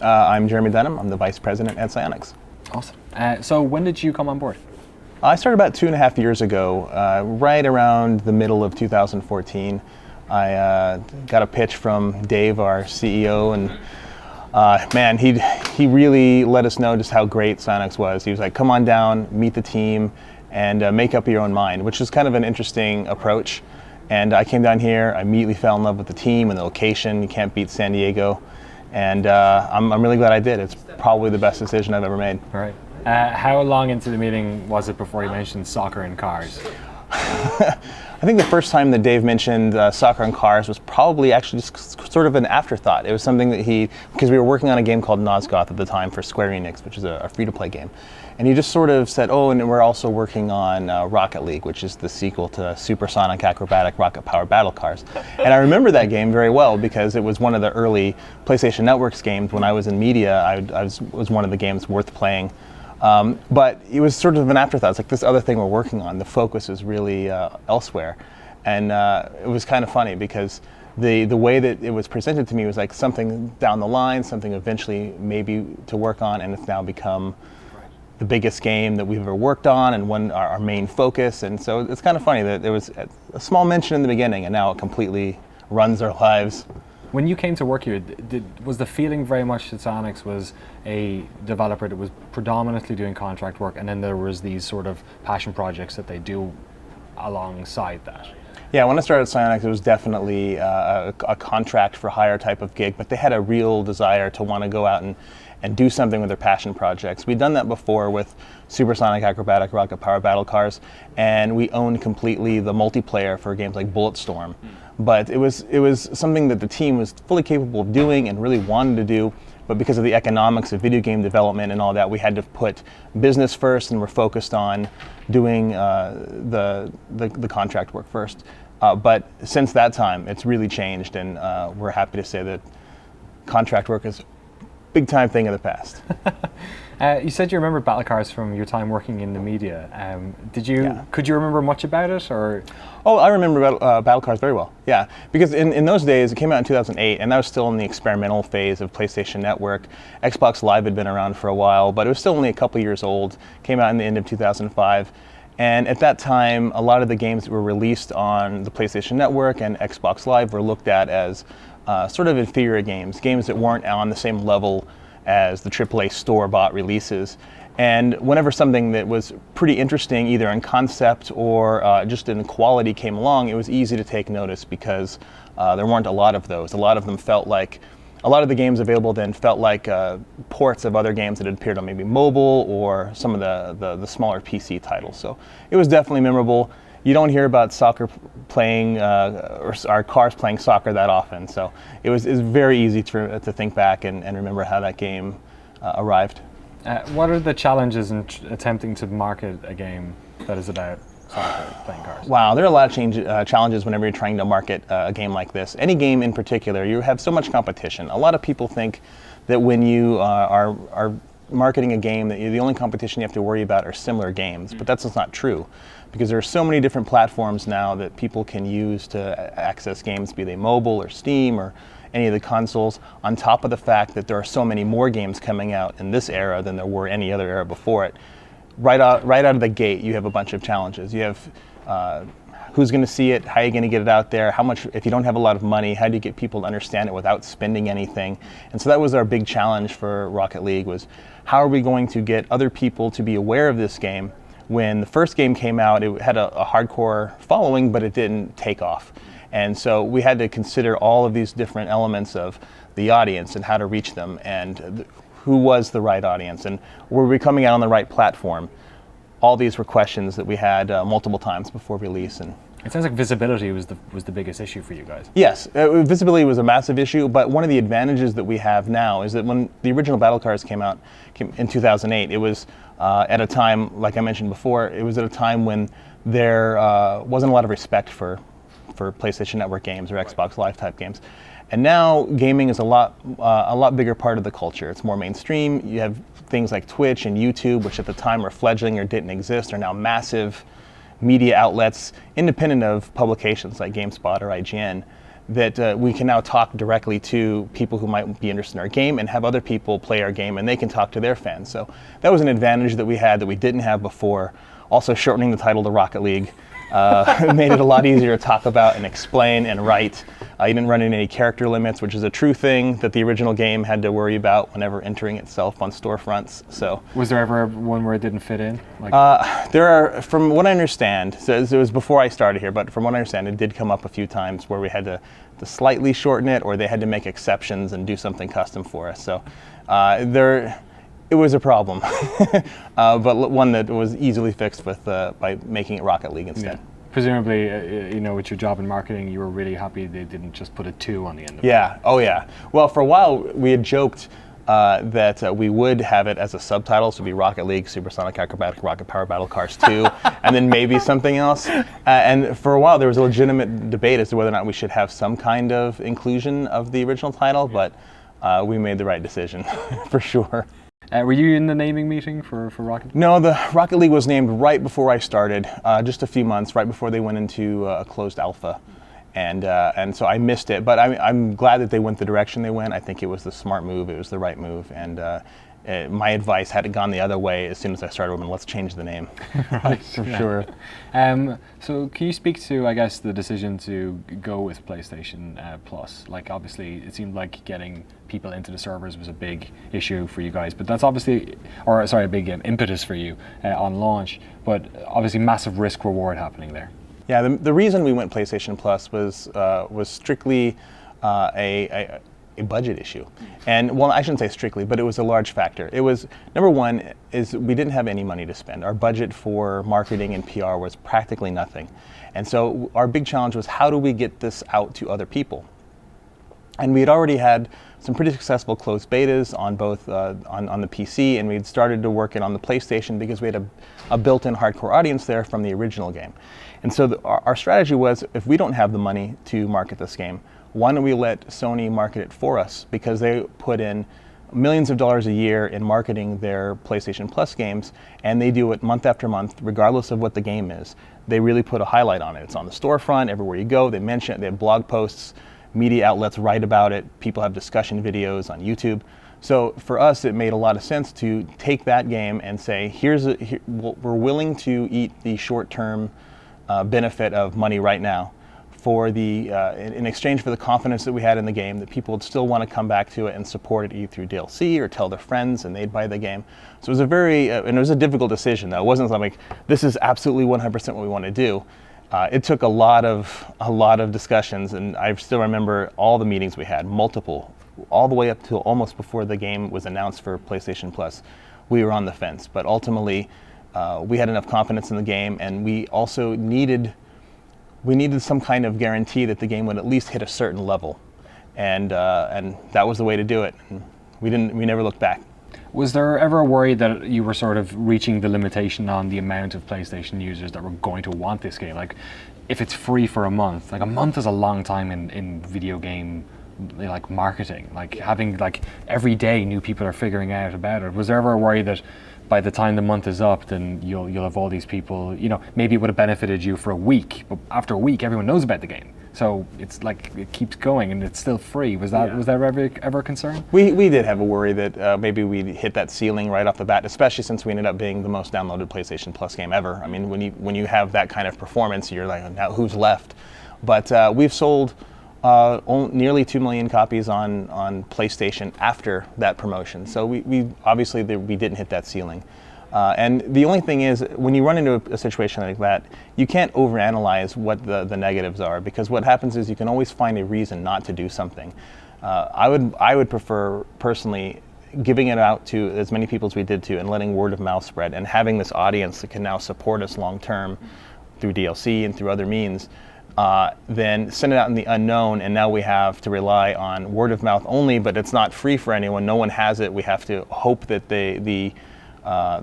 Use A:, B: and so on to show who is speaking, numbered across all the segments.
A: I'm Jeremy Dunham. I'm the Vice President at Psyonix.
B: Awesome. So when did you come on board?
A: I started about 2.5 years ago, right around the middle of 2014. I got a pitch from Dave, our CEO, and man, he really let us know just how great Psyonix was. He was like, come on down, meet the team, and make up your own mind, which is kind of an interesting approach. And I came down here, I immediately fell in love with the team and the location. You can't beat San Diego. And I'm really glad I did. It's probably the best decision I've ever made.
B: All right. How long into the meeting was it before you mentioned soccer and cars?
A: I think the first time that Dave mentioned soccer and cars was probably actually just sort of an afterthought. It was something that because we were working on a game called Nosgoth at the time for Square Enix, which is a free-to-play game. And he just sort of said, oh, and we're also working on Rocket League, which is the sequel to Supersonic Acrobatic Rocket Power Battle Cars. And I remember that game very well because it was one of the early PlayStation Network's games. When I was in media, I was one of the games worth playing. But it was sort of an afterthought. It's like this other thing we're working on. The focus is really elsewhere. And it was kind of funny because the way that it was presented to me was like something down the line, something eventually maybe to work on, and it's now become the biggest game that we've ever worked on and our main focus. And so it's kind of funny that there was a small mention in the beginning and now it completely runs our lives.
B: When you came to work here, was the feeling very much that Psyonix was a developer that was predominantly doing contract work, and then there was these sort of passion projects that they do alongside that?
A: Yeah, when I started at Psyonix, it was definitely a contract for hire type of gig, but they had a real desire to want to go out and do something with their passion projects. We'd done that before with Supersonic Acrobatic Rocket Power Battle Cars, and we owned completely the multiplayer for games like Bulletstorm. But it was something that the team was fully capable of doing and really wanted to do, but because of the economics of video game development and all that, we had to put business first, and we're focused on doing the contract work first. But since that time, it's really changed, and we're happy to say that contract work is a big time thing of the past.
B: You said you remember Battle Cars from your time working in the media.
A: Yeah.
B: Could you remember much about it, or?
A: Oh, I remember Battle Cars very well. Yeah, because in those days it came out in 2008, and that was still in the experimental phase of PlayStation Network. Xbox Live had been around for a while, but it was still only a couple years old. Came out in the end of 2005, and at that time, a lot of the games that were released on the PlayStation Network and Xbox Live were looked at as sort of inferior games that weren't on the same level as the AAA store-bought releases. And whenever something that was pretty interesting, either in concept or just in quality came along, it was easy to take notice because there weren't a lot of those. A lot of the games available then felt like ports of other games that had appeared on maybe mobile or some of the smaller PC titles. So it was definitely memorable. You don't hear about soccer playing or our cars playing soccer that often, so it was very easy to think back and remember how that game arrived.
B: What are the challenges in attempting to market a game that is about soccer playing cars?
A: Wow, there are a lot of challenges whenever you're trying to market a game like this. Any game in particular, you have so much competition. A lot of people think that when you are marketing a game, that the only competition you have to worry about are similar games, but that's just not true. Because there are so many different platforms now that people can use to access games, be they mobile or Steam or any of the consoles, on top of the fact that there are so many more games coming out in this era than there were any other era before it. Right out of the gate, you have a bunch of challenges. You have who's going to see it, how are you going to get it out there, how much, if you don't have a lot of money, how do you get people to understand it without spending anything? And so that was our big challenge for Rocket League, was how are we going to get other people to be aware of this game? When the first game came out, it had a hardcore following, but it didn't take off. And so we had to consider all of these different elements of the audience and how to reach them, and who was the right audience, and were we coming out on the right platform? All these were questions that we had multiple times before release. And
B: it sounds like visibility was the biggest issue for you guys.
A: Yes, visibility was a massive issue, but one of the advantages that we have now is that when the original Battle Cars came in 2008, it was at a time, like I mentioned before, it was at a time when there wasn't a lot of respect for PlayStation Network games or Xbox Live type games. And now gaming is a lot bigger part of the culture. It's more mainstream. You have things like Twitch and YouTube, which at the time were fledgling or didn't exist, are now massive media outlets, independent of publications like GameSpot or IGN. that we can now talk directly to people who might be interested in our game and have other people play our game and they can talk to their fans. So that was an advantage that we had that we didn't have before. Also shortening the title to Rocket League made it a lot easier to talk about and explain and write. You didn't run into any character limits, which is a true thing that the original game had to worry about whenever entering itself on storefronts. So,
B: was there ever one where it didn't fit in?
A: There are, from what I understand, so it was before I started here, but from what I understand, it did come up a few times where we had to slightly shorten it, or they had to make exceptions and do something custom for us. So it was a problem, but one that was easily fixed with by making it Rocket League instead.
B: Yeah. Presumably, with your job in marketing, you were really happy they didn't just put a 2 on the end of it.
A: Yeah, oh yeah. Well, for a while, we had joked that we would have it as a subtitle, so it'd be Rocket League, Supersonic Acrobatic Rocket Power Battle Cars 2, and then maybe something else. And for a while, there was a legitimate debate as to whether or not we should have some kind of inclusion of the original title, but we made the right decision, for sure.
B: Were you in the naming meeting for Rocket League?
A: No, the Rocket League was named right before I started, just a few months, right before they went into a closed alpha. And so I missed it, but I'm glad that they went the direction they went. I think it was the smart move, it was the right move, and my advice, had it gone the other way, as soon as I started, let's change the name.
B: Right,
A: for sure.
B: So can you speak to, I guess, the decision to go with PlayStation Plus? Like, obviously, it seemed like getting people into the servers was a big issue for you guys, but that's obviously, a big impetus for you on launch, but obviously massive risk-reward happening there.
A: Yeah, the reason we went PlayStation Plus was strictly a budget issue. And, well, I shouldn't say strictly, but it was a large factor. It was, number one, is we didn't have any money to spend. Our budget for marketing and PR was practically nothing. And so our big challenge was, how do we get this out to other people? And we had already had some pretty successful closed betas on both on the PC, and we had started to work it on the PlayStation because we had a built-in hardcore audience there from the original game. And so our strategy was, if we don't have the money to market this game, why don't we let Sony market it for us? Because they put in millions of dollars a year in marketing their PlayStation Plus games, and they do it month after month, regardless of what the game is. They really put a highlight on it. It's on the storefront, everywhere you go, they mention it, they have blog posts, media outlets write about it, people have discussion videos on YouTube. So for us, it made a lot of sense to take that game and say, we're willing to eat the short-term benefit of money right now for in exchange for the confidence that we had in the game, that people would still want to come back to it and support it either through DLC or tell their friends and they'd buy the game. So it was and it was a difficult decision though. It wasn't like, this is absolutely 100% what we want to do. It took a lot of discussions, and I still remember all the meetings we had, multiple, all the way up to almost before the game was announced for PlayStation Plus. We were on the fence, but ultimately we had enough confidence in the game, and we also needed some kind of guarantee that the game would at least hit a certain level, and that was the way to do it. And we never looked back.
B: Was there ever a worry that you were sort of reaching the limitation on the amount of PlayStation users that were going to want this game? Like, if it's free for a month, like a month is a long time in video game like marketing. Like having every day new people are figuring out about it. Was there ever a worry that by the time the month is up, then you'll have all these people, maybe it would have benefited you for a week, but after a week everyone knows about the game. So it's like it keeps going and it's still free. Was that ever a concern?
A: We did have a worry that maybe we'd hit that ceiling right off the bat, especially since we ended up being the most downloaded PlayStation Plus game ever. I mean, when you have that kind of performance, you're like, now who's left? But we've sold nearly 2 million copies on PlayStation after that promotion. So we obviously we didn't hit that ceiling. And the only thing is, when you run into a situation like that, you can't overanalyze what the negatives are, because what happens is you can always find a reason not to do something. I would prefer, personally, giving it out to as many people as we did to, and letting word of mouth spread, and having this audience that can now support us long term through DLC and through other means, then send it out in the unknown, and now we have to rely on word of mouth only, but it's not free for anyone. No one has it. We have to hope that the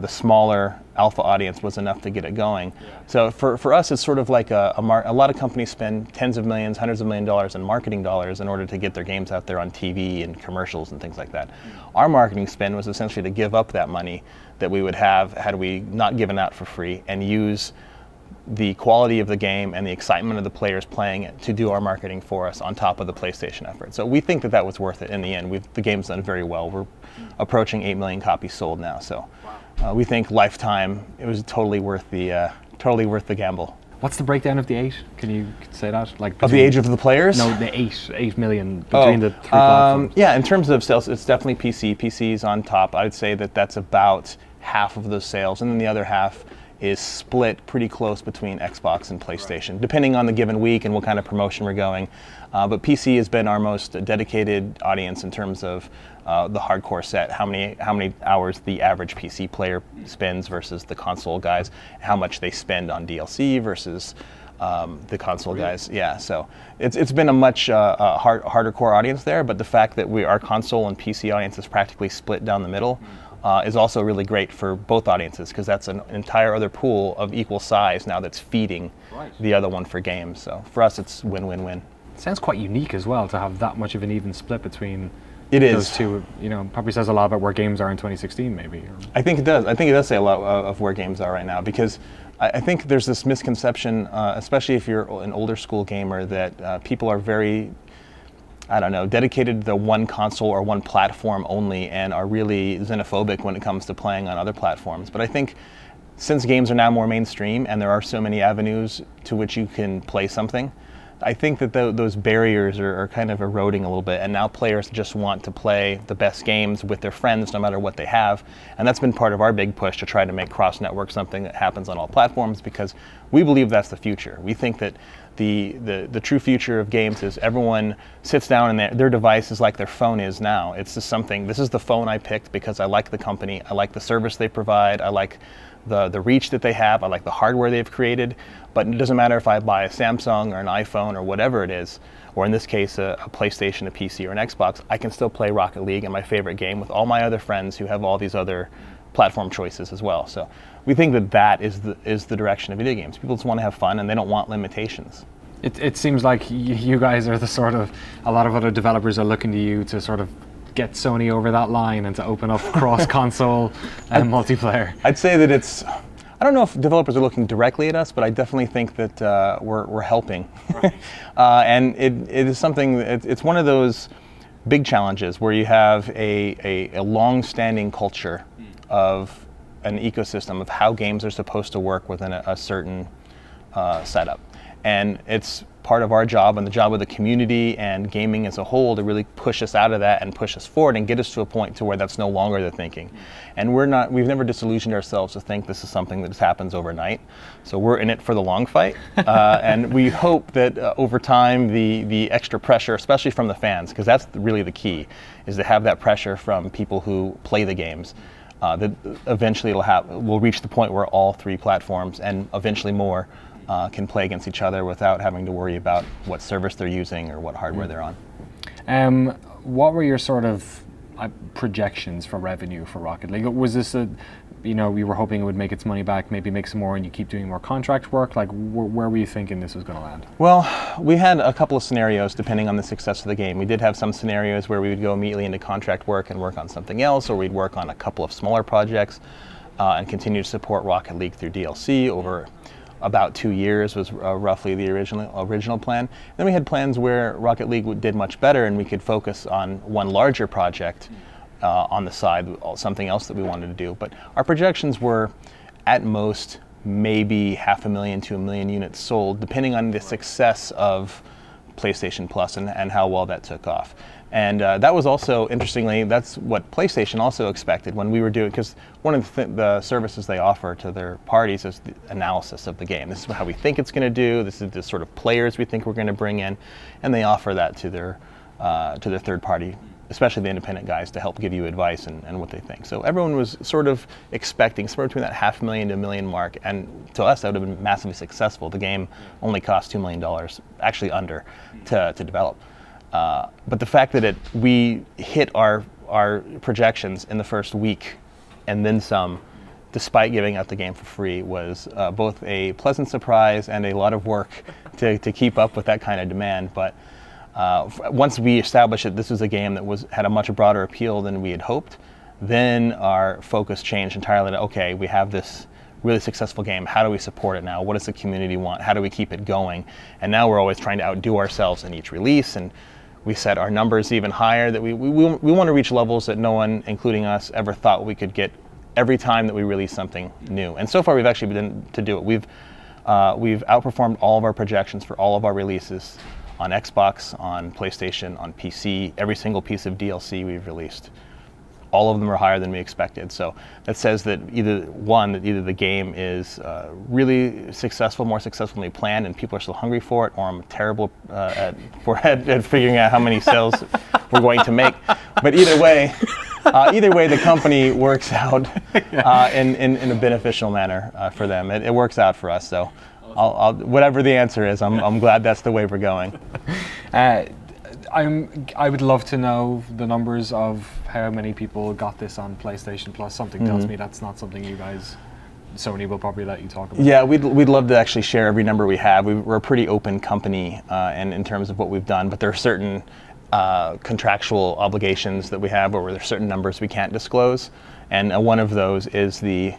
A: smaller alpha audience was enough to get it going. Yeah. So for us, it's sort of like a lot of companies spend tens of millions, hundreds of $1 million in marketing dollars in order to get their games out there on TV and commercials and things like that. Our marketing spend was essentially to give up that money that we would have had we not given out for free, and use the quality of the game and the excitement of the players playing it to do our marketing for us on top of the PlayStation effort. So we think that that was worth it in the end. The game's done very well. We're approaching 8 million copies sold now. So we think lifetime, it was totally worth the gamble.
B: What's the breakdown of the 8? Can you say that? Like
A: Of the age of the players?
B: No, the 8 million between the 3 platforms.
A: Yeah, in terms of sales, it's definitely PC. PC's on top. I'd say that that's about half of those sales, and then the other half is split pretty close between Xbox and PlayStation, depending on the given week and what kind of promotion we're going. But PC has been our most dedicated audience in terms of the hardcore set, how many hours the average PC player spends versus the console guys, how much they spend on DLC versus the console guys. Yeah, so it's been a much harder core audience there, but the fact that our console and PC audience is practically split down the middle is also really great for both audiences, because that's an entire other pool of equal size now that's feeding the other one for games. So for us, it's win-win-win.
B: It sounds quite unique as well to have that much of an even split between
A: those
B: two. You know, probably says a lot about where games are in 2016, maybe.
A: I think it does. I think it does say a lot of where games are right now, because I think there's this misconception, especially if you're an older school gamer, that people are very, dedicated to the one console or one platform only and are really xenophobic when it comes to playing on other platforms. But I think since games are now more mainstream and there are so many avenues to which you can play something, I think that those barriers are kind of eroding a little bit, and now players just want to play the best games with their friends no matter what they have. And that's been part of our big push to try to make cross-network something that happens on all platforms, because we believe that's the future. We think that the true future of games is everyone sits down and their device is like their phone is now. It's just something, this is the phone I picked because I like the company, I like the service they provide, I like the reach that they have, I like the hardware they've created. But it doesn't matter if I buy a Samsung or an iPhone or whatever it is, or in this case a PlayStation, a PC, or an Xbox, I can still play Rocket League and my favorite game with all my other friends who have all these other platform choices as well. So we think that is the direction of video games. People just want to have fun and they don't want limitations.
B: It seems like you guys are the sort of, a lot of other developers are looking to you to sort of get Sony over that line and to open up cross-console and multiplayer.
A: I'd say that I don't know if developers are looking directly at us, but I definitely think that we're helping. Right. And it is something, it's one of those big challenges where you have a long-standing culture of an ecosystem of how games are supposed to work within a certain setup. And it's part of our job and the job of the community and gaming as a whole to really push us out of that and push us forward and get us to a point to where that's no longer the thinking. And we've never disillusioned ourselves to think this is something that just happens overnight. So we're in it for the long fight. And we hope that over time the extra pressure, especially from the fans, because that's really the key, is to have that pressure from people who play the games. That eventually we'll reach the point where all 3 platforms and eventually more can play against each other without having to worry about what service they're using or what hardware they're on.
B: What were your sort of projections for revenue for Rocket League? Was this you were hoping it would make its money back, maybe make some more, and you keep doing more contract work? Like, where were you thinking this was going to land?
A: Well, we had a couple of scenarios depending on the success of the game. We did have some scenarios where we would go immediately into contract work and work on something else, or we'd work on a couple of smaller projects and continue to support Rocket League through DLC over about 2 years was roughly the original plan. Then we had plans where Rocket League did much better and we could focus on one larger project on the side, something else that we wanted to do. But our projections were at most maybe 500,000 to 1 million units sold, depending on the success of PlayStation Plus and how well that took off. And that was also, interestingly, that's what PlayStation also expected when we were doing, because one of the services they offer to their parties is the analysis of the game. This is how we think it's going to do, this is the sort of players we think we're going to bring in, and they offer that to their third party, especially the independent guys, to help give you advice and what they think. So everyone was sort of expecting somewhere between that 500,000 to 1 million mark, and to us that would have been massively successful. The game only cost $2 million, actually under, to develop. But the fact that we hit our projections in the first week and then some, despite giving out the game for free, was both a pleasant surprise and a lot of work to keep up with that kind of demand. But once we established that this was a game that had a much broader appeal than we had hoped, then our focus changed entirely to, okay, we have this really successful game. How do we support it now? What does the community want? How do we keep it going? And now we're always trying to outdo ourselves in each release, and we set our numbers even higher, that we want to reach levels that no one, including us, ever thought we could get every time that we release something new. And so far we've actually been to do it. We've outperformed all of our projections for all of our releases on Xbox, on PlayStation, on PC. Every single piece of DLC we've released, all of them are higher than we expected. So that says that either the game is really successful, more successful than we planned, and people are still hungry for it, or I'm terrible at figuring out how many sales we're going to make. But either way, the company works out in a beneficial manner for them. It works out for us. So whatever the answer is, I'm glad that's the way we're going.
B: I would love to know the numbers of how many people got this on PlayStation Plus. Something tells me that's not something you guys, Sony will probably let you talk about.
A: Yeah, we'd love to actually share every number we have. We're a pretty open company, and in terms of what we've done, but there are certain contractual obligations that we have, where there are certain numbers we can't disclose, and one of those is the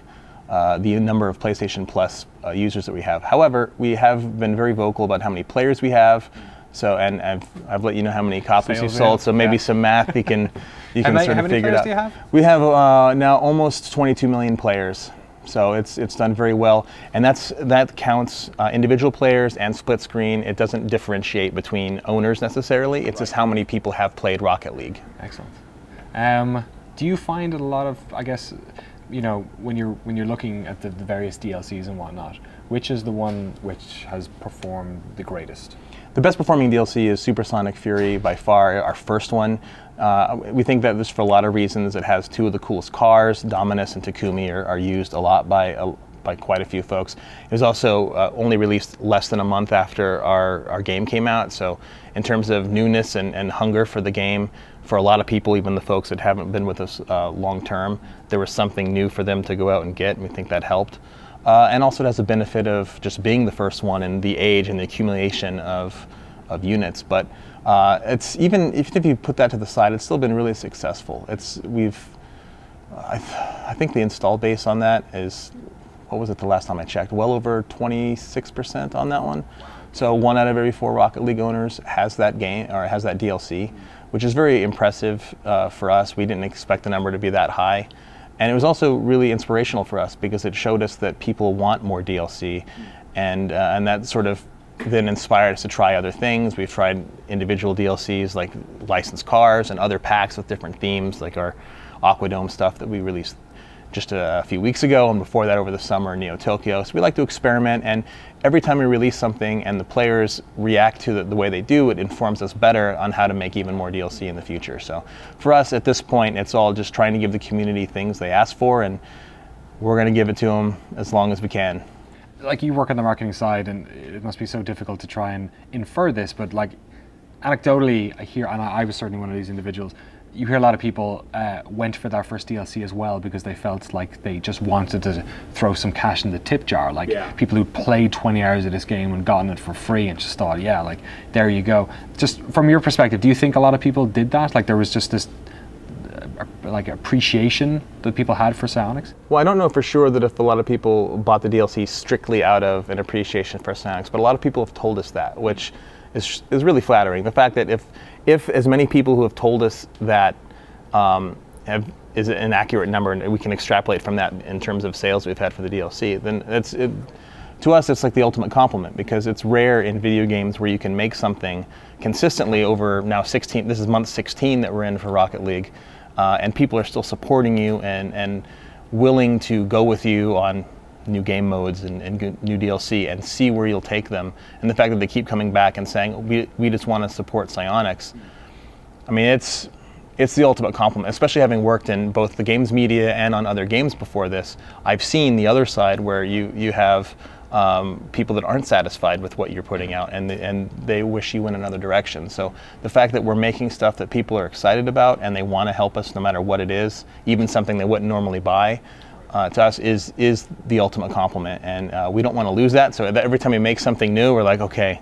A: number of PlayStation Plus users that we have. However, we have been very vocal about how many players we have. So, and I've let you know how many copies you've sold. So maybe some math you can sort of figure it out.
B: How many players do you have?
A: We have now almost 22 million players. So it's done very well, and that counts individual players and split screen. It doesn't differentiate between owners necessarily. It's just how many people have played Rocket League.
B: Excellent. Do you find a lot of, I guess, when you're looking at the various DLCs and whatnot, which is the one which has performed the greatest?
A: The best performing DLC is Supersonic Fury, by far, our first one. We think that this, for a lot of reasons, it has two of the coolest cars. Dominus and Takumi are used a lot by quite a few folks. It was also only released less than a month after our game came out, so in terms of newness and hunger for the game, for a lot of people, even the folks that haven't been with us long term, there was something new for them to go out and get, and we think that helped. And also it has the benefit of just being the first one and the age and the accumulation of units. But it's even if you put that to the side, it's still been really successful. I think the install base on that is, what was it the last time I checked? Well over 26% on that one. So 1 out of every 4 Rocket League owners has that game or has that DLC, which is very impressive for us. We didn't expect the number to be that high. And it was also really inspirational for us because it showed us that people want more DLC, and that sort of then inspired us to try other things. We've tried individual DLCs like licensed cars and other packs with different themes, like our Aquadome stuff that we released just a few weeks ago, and before that over the summer, Neo Tokyo. So we like to experiment, and every time we release something and the players react to the way they do, it informs us better on how to make even more DLC in the future. So for us at this point, it's all just trying to give the community things they ask for, and we're going to give it to them as long as we can.
B: Like, you work on the marketing side, and it must be so difficult to try and infer this, but like anecdotally I hear, and I was certainly one of these individuals, you hear a lot of people went for their first DLC as well because they felt like they just wanted to throw some cash in the tip jar. Like, people who played 20 hours of this game and gotten it for free and just thought, yeah, like, there you go. Just from your perspective, do you think a lot of people did that? Like, there was just this like appreciation that people had for Psyonix?
A: Well, I don't know for sure that if a lot of people bought the DLC strictly out of an appreciation for Psyonix, but a lot of people have told us that, which is really flattering. The fact that if as many people who have told us that is an accurate number, and we can extrapolate from that in terms of sales we've had for the DLC, then to us it's like the ultimate compliment, because it's rare in video games where you can make something consistently over now 16, this is month 16 that we're in for Rocket League, and people are still supporting you and willing to go with you on new game modes and new DLC and see where you'll take them. And the fact that they keep coming back and saying, we just want to support Psyonix, I mean, it's the ultimate compliment, especially having worked in both the games media and on other games before this. I've seen the other side where you have people that aren't satisfied with what you're putting out, and they wish you in another direction. So the fact that we're making stuff that people are excited about and they want to help us no matter what it is, even something they wouldn't normally buy, to us is the ultimate compliment, and we don't want to lose that. So that every time we make something new, we're like, okay,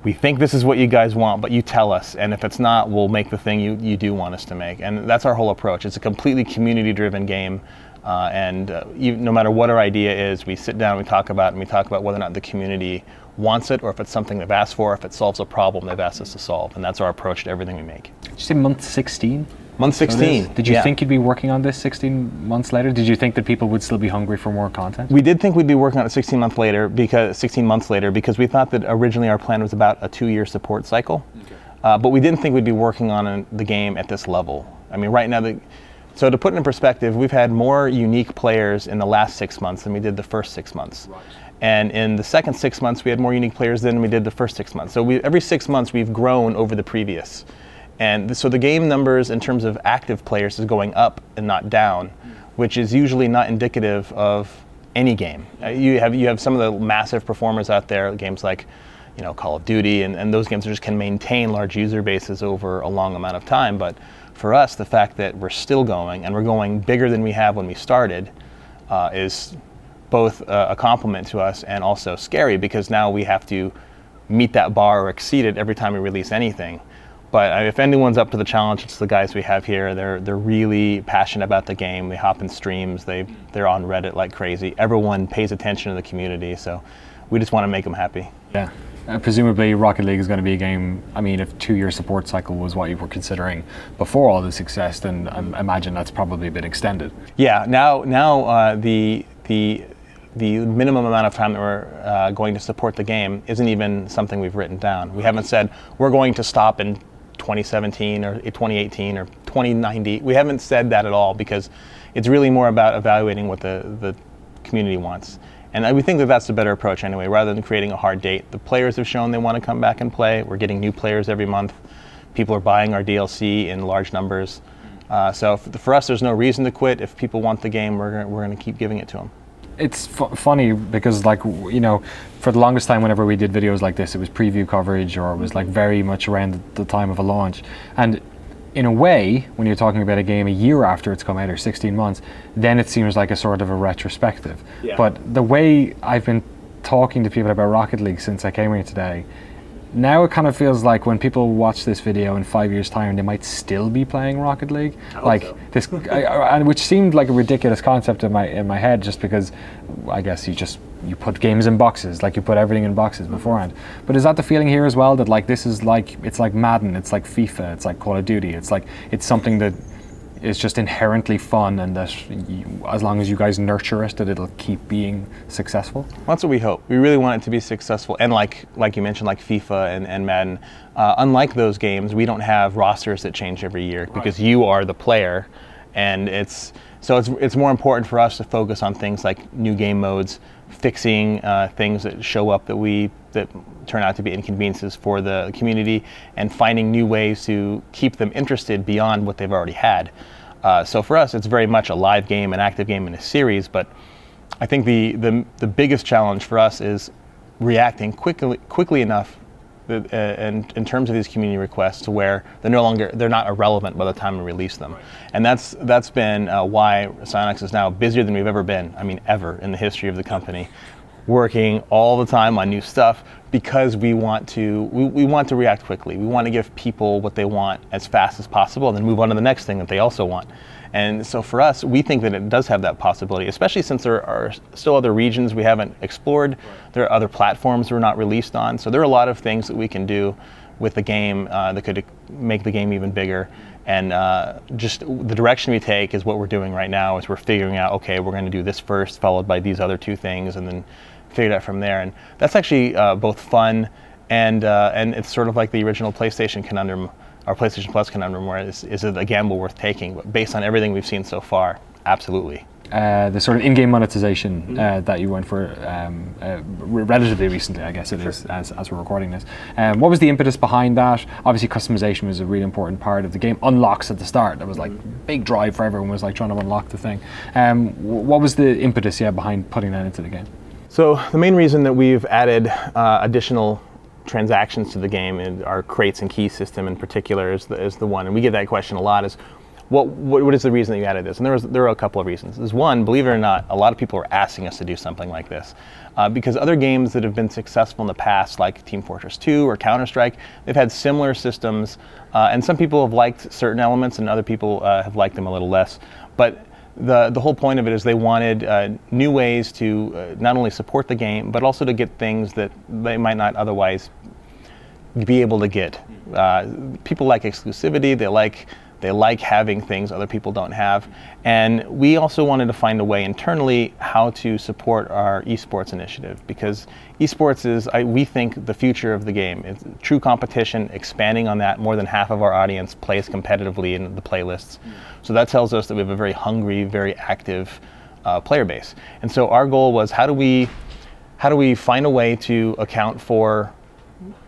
A: we think this is what you guys want, but you tell us, and if it's not, we'll make the thing you do want us to make. And that's our whole approach. It's a completely community-driven game. No matter what our idea is, we sit down, we talk about whether or not the community wants it, or if it's something they've asked for, if it solves a problem they've asked us to solve. And that's our approach to everything we make.
B: Did you say month 16?
A: Month 16.
B: Did you think you'd be working on this 16 months later? Did you think that people would still be hungry for more content?
A: We did think we'd be working on it 16 months later because we thought that originally our plan was about a 2-year support cycle. Okay. But we didn't think we'd be working on the game at this level. I mean, right now, so to put it in perspective, we've had more unique players in the last 6 months than we did the first 6 months. Right. And in the second 6 months, we had more unique players than we did the first 6 months. So every 6 months, we've grown over the previous. And so the game numbers in terms of active players is going up and not down, which is usually not indicative of any game. You have some of the massive performers out there, games like Call of Duty, and those games just can maintain large user bases over a long amount of time. But for us, the fact that we're still going, and we're going bigger than we have when we started, is both a compliment to us and also scary, because now we have to meet that bar or exceed it every time we release anything. But if anyone's up to the challenge, it's the guys we have here. They're really passionate about the game. They hop in streams. They're on Reddit like crazy. Everyone pays attention to the community, so we just want to make them happy.
B: Yeah. Presumably Rocket League is going to be a game, I mean, if 2-year support cycle was what you were considering before all the success, then I imagine that's probably been extended.
A: Yeah, now the minimum amount of time that we're going to support the game isn't even something we've written down. We haven't said we're going to stop in 2017 or 2018 or 2090. We haven't said that at all, because it's really more about evaluating what the community wants. And we think that that's the better approach anyway, rather than creating a hard date. The players have shown they want to come back and play. We're getting new players every month. People are buying our DLC in large numbers. So for us, there's no reason to quit. If people want the game, we're going to keep giving it to them.
B: It's funny because, for the longest time, whenever we did videos like this, it was preview coverage, or it was very much around the time of a launch. And in a way, when you're talking about a game a year after it's come out, or 16 months, then it seems like a sort of a retrospective. Yeah. But the way I've been talking to people about Rocket League since I came here today, now it kind of feels like when people watch this video in 5 years' time, they might still be playing Rocket League. And which seemed like a ridiculous concept in my head, just because I guess you put games in boxes, like you put everything in boxes beforehand. But is that the feeling here as well, that this is it's like Madden, it's like FIFA, it's like Call of Duty, it's something that is just inherently fun, and that as long as you guys nurture it, that it'll keep being successful?
A: Well, that's what we hope. We really want it to be successful, and like you mentioned, like FIFA and Madden, unlike those games, we don't have rosters that change every year, because you are the player, and it's more important for us to focus on things like new game modes, fixing things that show up that turn out to be inconveniences for the community, and finding new ways to keep them interested beyond what they've already had. So for us, it's very much a live game, an active game in a series, but I think the biggest challenge for us is reacting quickly enough in terms of these community requests, to where they're not irrelevant by the time we release them. And that's been why Psyonix is now busier than we've ever been, ever in the history of the company, working all the time on new stuff, because we want to react quickly. We want to give people what they want as fast as possible, and then move on to the next thing that they also want. And so for us, we think that it does have that possibility, especially since there are still other regions we haven't explored. Right. There are other platforms we're not released on. So there are a lot of things that we can do with the game that could make the game even bigger. And just the direction we take is what we're doing right now, is we're figuring out, okay, we're going to do this first, followed by these other two things, and then figure it out from there. And that's actually both fun, and it's sort of like the original PlayStation conundrum, our PlayStation Plus conundrum, where is it a gamble worth taking? But based on everything we've seen so far, absolutely.
B: The sort of in-game monetization that you went for relatively recently, I guess it is, as we're recording this. What was the impetus behind that? Obviously, customization was a really important part of the game. Unlocks at the start, that was big drive for everyone, was trying to unlock the thing. What was the impetus behind putting that into the game? So
A: the main reason that we've added additional transactions to the game, and our crates and keys system in particular is the one, and we get that question a lot, is what is the reason that you added this? And there are a couple of reasons. There's one, believe it or not, a lot of people are asking us to do something like this, because other games that have been successful in the past, like Team Fortress 2 or Counter-Strike, they've had similar systems, and some people have liked certain elements and other people have liked them a little less. But the whole point of it is they wanted new ways to not only support the game, but also to get things that they might not otherwise be able to get. People like exclusivity. They like having things other people don't have. And we also wanted to find a way internally how to support our esports initiative, because esports is, we think, the future of the game. It's true competition, expanding on that. More than half of our audience plays competitively in the playlists. So that tells us that we have a very hungry, very active player base. And so our goal was, how do we find a way to account for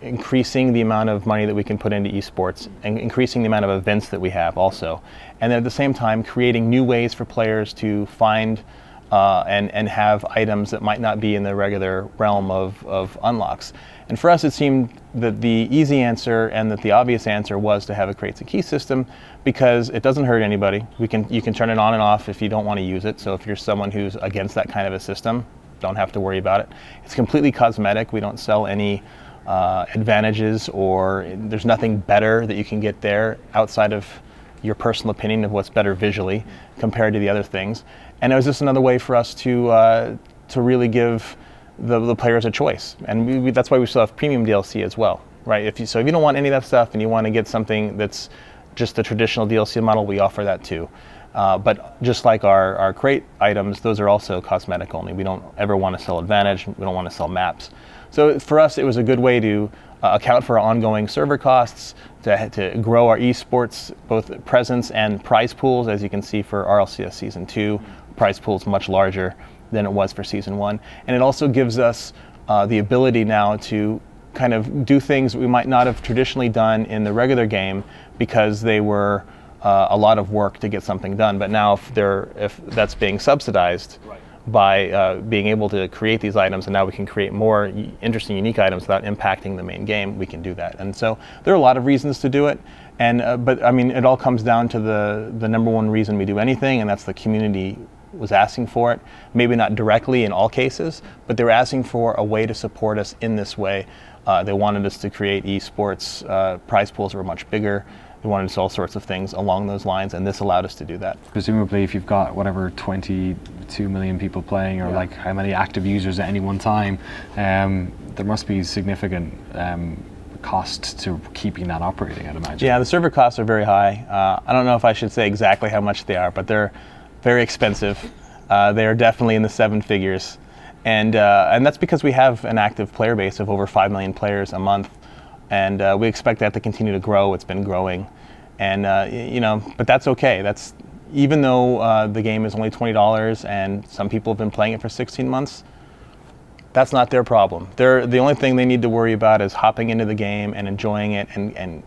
A: increasing the amount of money that we can put into esports and increasing the amount of events that we have also. And then at the same time, creating new ways for players to find and have items that might not be in the regular realm of unlocks. And for us, it seemed that the easy answer and that the obvious answer was to have a crates and key system, because it doesn't hurt anybody. You can turn it on and off if you don't want to use it. So if you're someone who's against that kind of a system, don't have to worry about it. It's completely cosmetic. We don't sell any advantages, or there's nothing better that you can get there outside of your personal opinion of what's better visually compared to the other things. And it was just another way for us to really give the players a choice. And that's why we still have premium DLC as well, right? So if you don't want any of that stuff and you want to get something that's just the traditional DLC model, we offer that too. But just like our crate items, those are also cosmetic only. We don't ever want to sell advantage. We don't want to sell maps. So for us, it was a good way to account for our ongoing server costs, to grow our esports, both presence and prize pools. As you can see for RLCS Season 2, prize pool is much larger than it was for Season 1. And it also gives us the ability now to kind of do things we might not have traditionally done in the regular game, because they were a lot of work to get something done. But now if that's being subsidized, right, by being able to create these items, and now we can create more interesting, unique items without impacting the main game, we can do that. And so there are a lot of reasons to do it. And but I mean, it all comes down to the number one reason we do anything, and that's the community was asking for it. Maybe not directly in all cases, but they were asking for a way to support us in this way. They wanted us to create esports. Prize pools were much bigger. We wanted to do all sorts of things along those lines, and this allowed us to do that.
B: Presumably, if you've got whatever 22 million people playing, or like how many active users at any one time, there must be significant cost to keeping that operating, I'd imagine.
A: Yeah, the server costs are very high. I don't know if I should say exactly how much they are, but they're very expensive. They are definitely in the 7 figures. And that's because we have an active player base of over 5 million players a month. And we expect that to continue to grow. It's been growing, and but that's okay. That's even though the game is only $20 and some people have been playing it for 16 months. That's not their problem. The only thing they need to worry about is hopping into the game and enjoying it and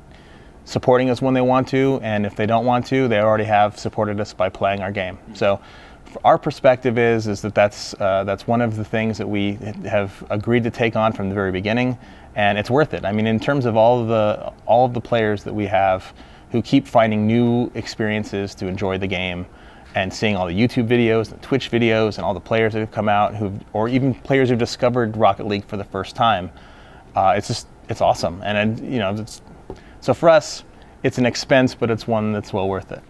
A: supporting us when they want to. And if they don't want to, they already have supported us by playing our game. So our perspective is that that's one of the things that we have agreed to take on from the very beginning, and it's worth it. I mean, in terms of all of the players that we have who keep finding new experiences to enjoy the game, and seeing all the YouTube videos, the Twitch videos, and all the players that have come out, or even players who've discovered Rocket League for the first time, it's awesome. And so for us, it's an expense, but it's one that's well worth it.